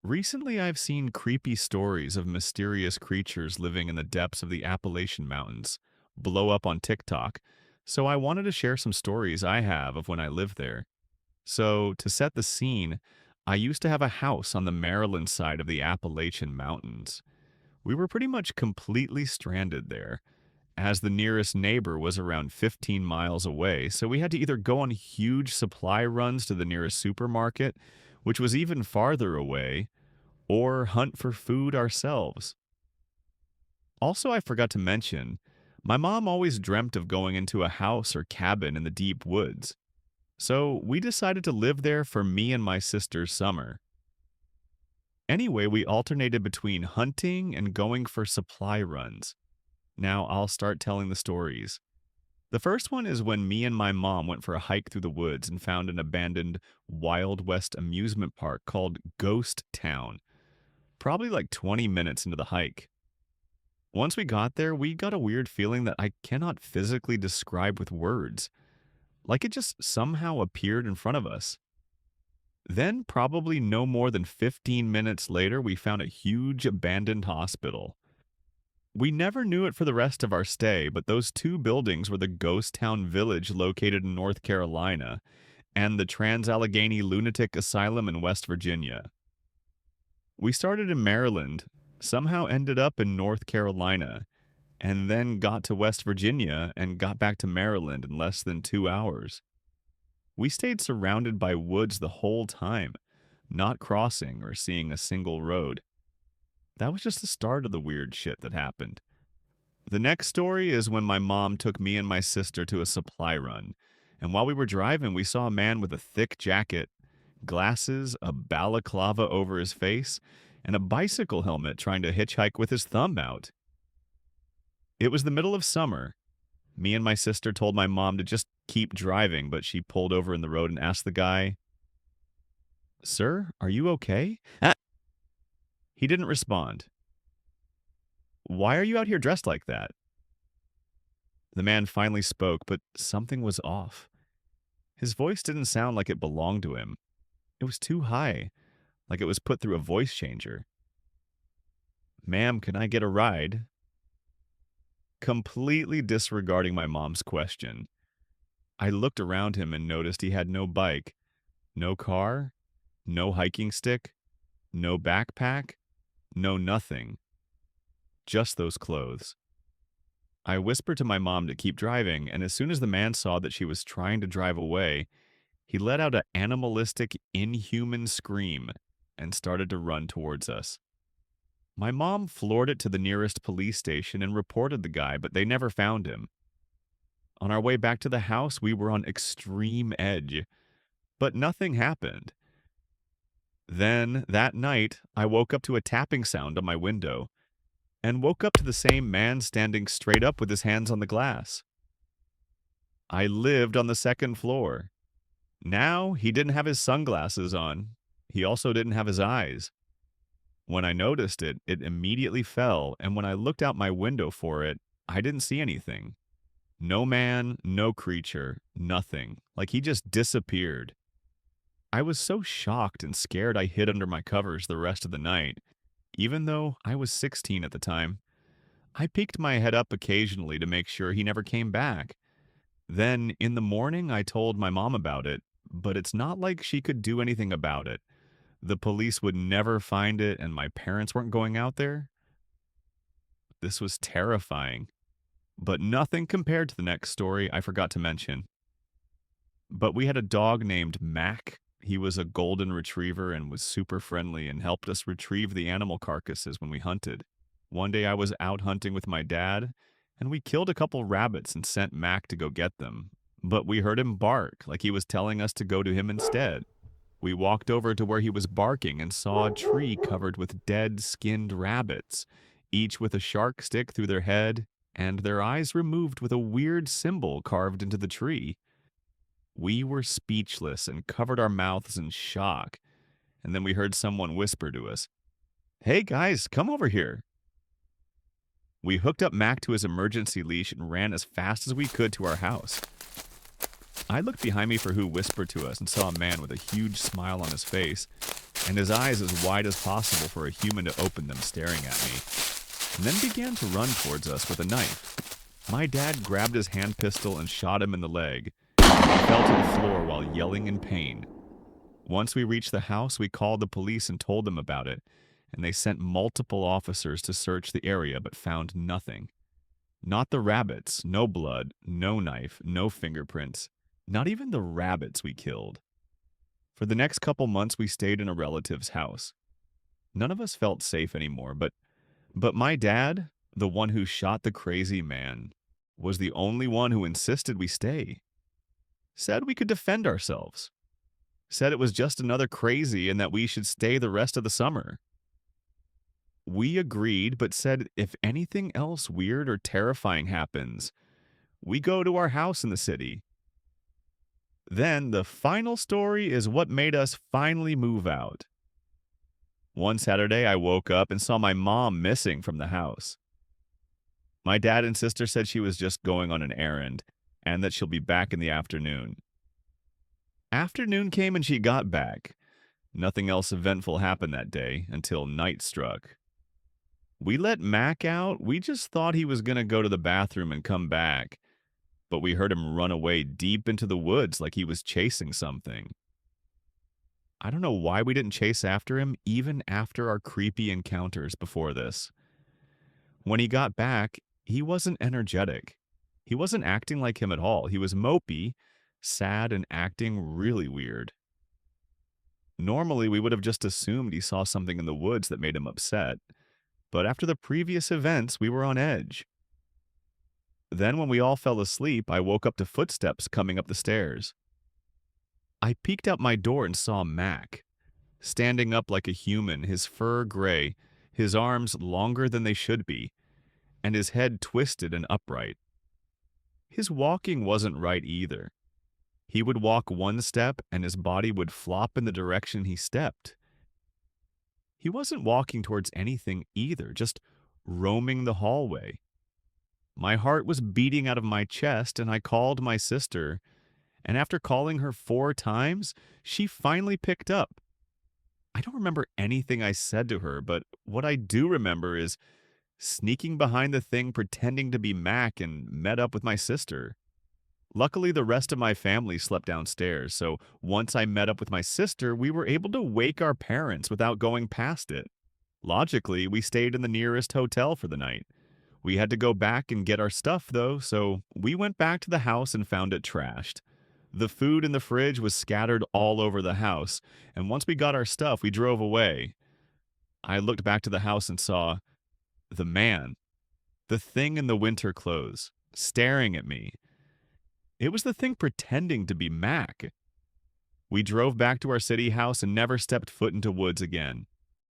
Recently, I've seen creepy stories of mysterious creatures living in the depths of the Appalachian Mountains blow up on TikTok, so I wanted to share some stories I have of when I lived there. So, to set the scene, I used to have a house on the Maryland side of the Appalachian Mountains. We were pretty much completely stranded there, as the nearest neighbor was around 15 miles away, so we had to either go on huge supply runs to the nearest supermarket, which was even farther away, or hunt for food ourselves. Also, I forgot to mention, my mom always dreamt of going into a house or cabin in the deep woods. So we decided to live there for me and my sister's summer. Anyway, we alternated between hunting and going for supply runs. Now I'll start telling the stories. The first one is when me and my mom went for a hike through the woods and found an abandoned Wild West amusement park called Ghost Town, probably like 20 minutes into the hike. Once we got there, we got a weird feeling that I cannot physically describe with words, like it just somehow appeared in front of us. Then, probably no more than 15 minutes later, we found a huge abandoned hospital. We never knew it for the rest of our stay, but those two buildings were the Ghost Town Village located in North Carolina and the Trans-Allegheny Lunatic Asylum in West Virginia. We started in Maryland, somehow ended up in North Carolina, and then got to West Virginia and got back to Maryland in less than 2 hours. We stayed surrounded by woods the whole time, not crossing or seeing a single road. That was just the start of the weird shit that happened. The next story is when my mom took me and my sister to a supply run, and while we were driving, we saw a man with a thick jacket, glasses, a balaclava over his face, and a bicycle helmet trying to hitchhike with his thumb out. It was the middle of summer. Me and my sister told my mom to just keep driving, but she pulled over in the road and asked the guy, "Sir, are you okay?" He didn't respond. "Why are you out here dressed like that?" The man finally spoke, but something was off. His voice didn't sound like it belonged to him. It was too high, like it was put through a voice changer. "Ma'am, can I get a ride?" Completely disregarding my mom's question, I looked around him and noticed he had no bike, no car, no hiking stick, no backpack, no nothing. Just those clothes. I whispered to my mom to keep driving, and as soon as the man saw that she was trying to drive away, he let out an animalistic, inhuman scream and started to run towards us. My mom floored it to the nearest police station and reported the guy, but they never found him. On our way back to the house, we were on extreme edge, but nothing happened. Then, that night, I woke up to a tapping sound on my window, and woke up to the same man standing straight up with his hands on the glass. I lived on the second floor. Now, he didn't have his sunglasses on. He also didn't have his eyes. When I noticed it, it immediately fell, and when I looked out my window for it, I didn't see anything. No man, no creature, nothing. Like he just disappeared. I was so shocked and scared I hid under my covers the rest of the night, even though I was 16 at the time. I peeked my head up occasionally to make sure he never came back. Then, in the morning, I told my mom about it, but it's not like she could do anything about it. The police would never find it, and my parents weren't going out there. This was terrifying, but nothing compared to the next story I forgot to mention. But we had a dog named Mac. He was a golden retriever and was super friendly and helped us retrieve the animal carcasses when we hunted. One day I was out hunting with my dad, and we killed a couple rabbits and sent Mac to go get them. But we heard him bark, like he was telling us to go to him instead. We walked over to where he was barking and saw a tree covered with dead, skinned rabbits, each with a shark stick through their head and their eyes removed with a weird symbol carved into the tree. We were speechless and covered our mouths in shock, and then we heard someone whisper to us, "Hey guys, come over here." We hooked up Mac to his emergency leash and ran as fast as we could to our house. I looked behind me for who whispered to us and saw a man with a huge smile on his face. and his eyes as wide as possible for a human to open them, staring at me, and then began to run towards us with a knife. My dad grabbed his hand pistol and shot him in the leg. He fell to the floor while yelling in pain. Once we reached the house, we called the police and told them about it, and they sent multiple officers to search the area but found nothing. Not the rabbits, no blood, no knife, no fingerprints, not even the rabbits we killed. For the next couple months, we stayed in a relative's house. None of us felt safe anymore, but my dad, the one who shot the crazy man, was the only one who insisted we stay. Said we could defend ourselves. Said it was just another crazy and that we should stay the rest of the summer. We agreed, but said if anything else weird or terrifying happens, we go to our house in the city. Then the final story is what made us finally move out. One Saturday, I woke up and saw my mom missing from the house. My dad and sister said she was just going on an errand and that she'll be back in the afternoon. Afternoon came and she got back. Nothing else eventful happened that day until night struck. We let Mac out. We just thought he was going to go to the bathroom and come back, but we heard him run away deep into the woods like he was chasing something. I don't know why we didn't chase after him even after our creepy encounters before this. When he got back, he wasn't energetic. He wasn't acting like him at all. He was mopey, sad, and acting really weird. Normally, we would have just assumed he saw something in the woods that made him upset, but after the previous events, we were on edge. Then when we all fell asleep, I woke up to footsteps coming up the stairs. I peeked out my door and saw Mac, standing up like a human, his fur gray, his arms longer than they should be, and his head twisted and upright. His walking wasn't right either. He would walk one step and his body would flop in the direction he stepped. He wasn't walking towards anything either, just roaming the hallway. My heart was beating out of my chest and I called my sister, and after calling her 4 times, she finally picked up. I don't remember anything I said to her, but what I do remember is sneaking behind the thing pretending to be Mac and met up with my sister. Luckily, the rest of my family slept downstairs, so once I met up with my sister, we were able to wake our parents without going past it. Logically, we stayed in the nearest hotel for the night. We had to go back and get our stuff, though, so we went back to the house and found it trashed. The food in the fridge was scattered all over the house, and once we got our stuff, we drove away. I looked back to the house and saw the man, the thing in the winter clothes, staring at me. It was the thing pretending to be Mac. We drove back to our city house and never stepped foot into woods again.